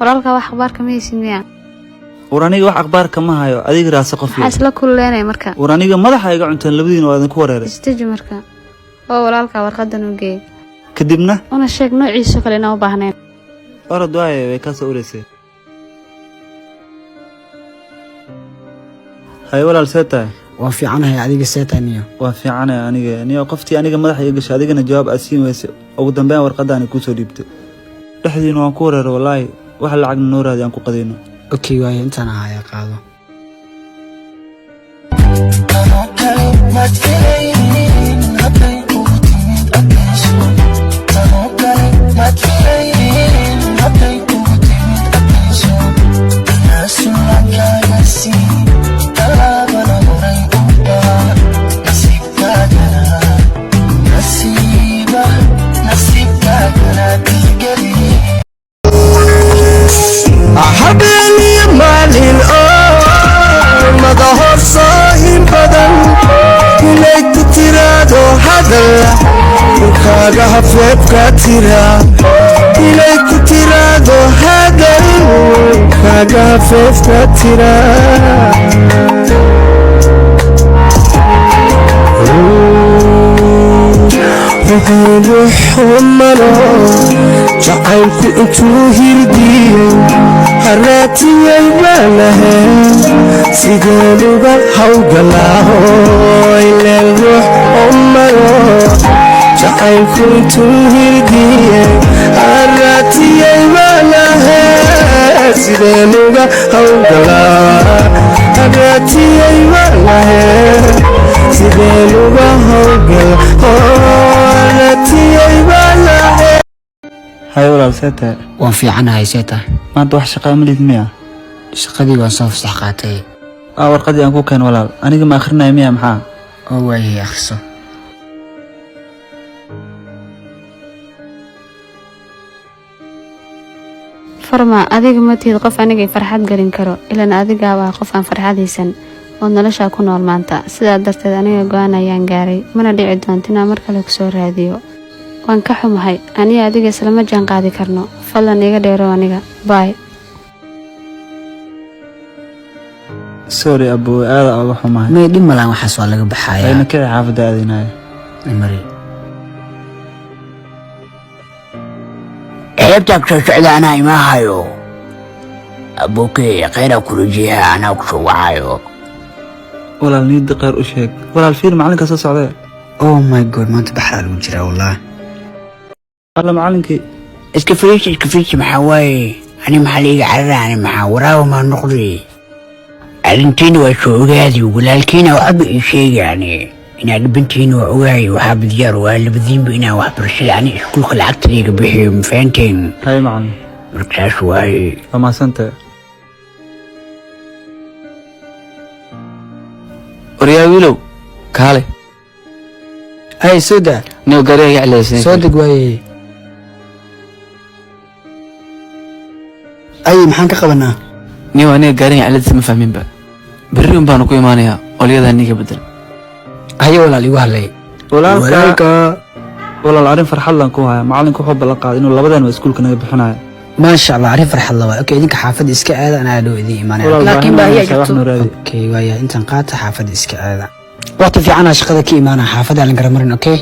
walaalka wax akhbaarka ma haysin miya ورانيga wax akhbaarka ma hayo adiga raasa qof waxaa isla kululeenay marka ورانيga madaxa iga cuntaan labadiina waa idin ku wareeray istaji marka oo walaalka warqadan u geey kadibna una sheeg noociisa kale inoo baahneen orod waaye way ka soo ureysay hay walaal seeta waa fiicanahay adiga seetaniyo waa fiicanahay aniga niyo qoftii aniga madaxa iga gashay adigana jawaab asiin weysay ugu dambeyn warqadani ku soo dhiibtay dhaxdiina waan ku wareeray wallahi wax lacag noo raadi aan ku qadeyno okay waaye intaan ahaa qaado هفت كتيرا إليك تيرا دو هذا هفت كتيرا روح وملا جعلك انتو هردي هراتي يبالها سيدانو بالحوق الله إلا الروح وملا جعلك انتو هردي هراتي يبالها سيدانو بالحوق الله هراتي يبالها سيدانو بالحوق هاي ولا سيتا waan fiicanahay seeta maanta wax shaqo ma lid miya shaqadii waan soo fasax qaatay warqadii aan ku keen walaal aniga ma akhrinay miya maxaa oo waayay akhriso farma adiga ma tiid qof aniga farxad galin karo ilaan adiga waa qof aan farxadaysan oo nolosha ku nool maanta sidaa darteed aniga go'aan ayaan gaaray mana dhici doonto inaan mar kale ku soo raadiyo waan ka xumahay aniga adiga isla ma jaan qaadi karno fadlan iga dheero aniga bye sorry abu aada uga xumahay may dhib malaan waxaas waa laga baxayaa ayna ka xaafada aadinaya mari ceebta ku socda anaa ima hayo abuukay khayra kurujiha anaa ku soo wacayo walaal niid qaar u sheeg walaal fiir macalinka soo socday oh my god maanta baxaa lagu jiraa wallahi wala macalinkii iska fiish maxaa waaye ani maxaa liiga cararaani maxaa waraawo ma noqday arrintiina waa soo ogaadi walaalkiina waxba ii sheegaani inaad bintiina waa ogaay waxaa badiyaar waa labadiinba inaan waxbarashada ani iskuulka lacagtayga bixiyo ma fahanteen hay macalin markaas waaye waa mahadsantahay وريا ويلو كالي ay sooda نيو غاري عليسين soo deg waaye ay maxaan ka qabanaa نيو اني غاري عليس ما فاهمين با بريم بانو كو ايمانيا اوليدا نيغا بدل hayo walaal igu hadlay walaalka walaal arin farxad lan ku haya macalinku wuxuu ballan qaaday inuu labadan iskuulka naga bixinayo ما شاء الله عارف فرح الله اوكي idinka xaafad iska aada ana loo idin iimaanay laakiin baahiya jirto okay waaya intan qaata xaafad iska aada waqti fiican shaqada ka iimaana xaafada la garamarin okay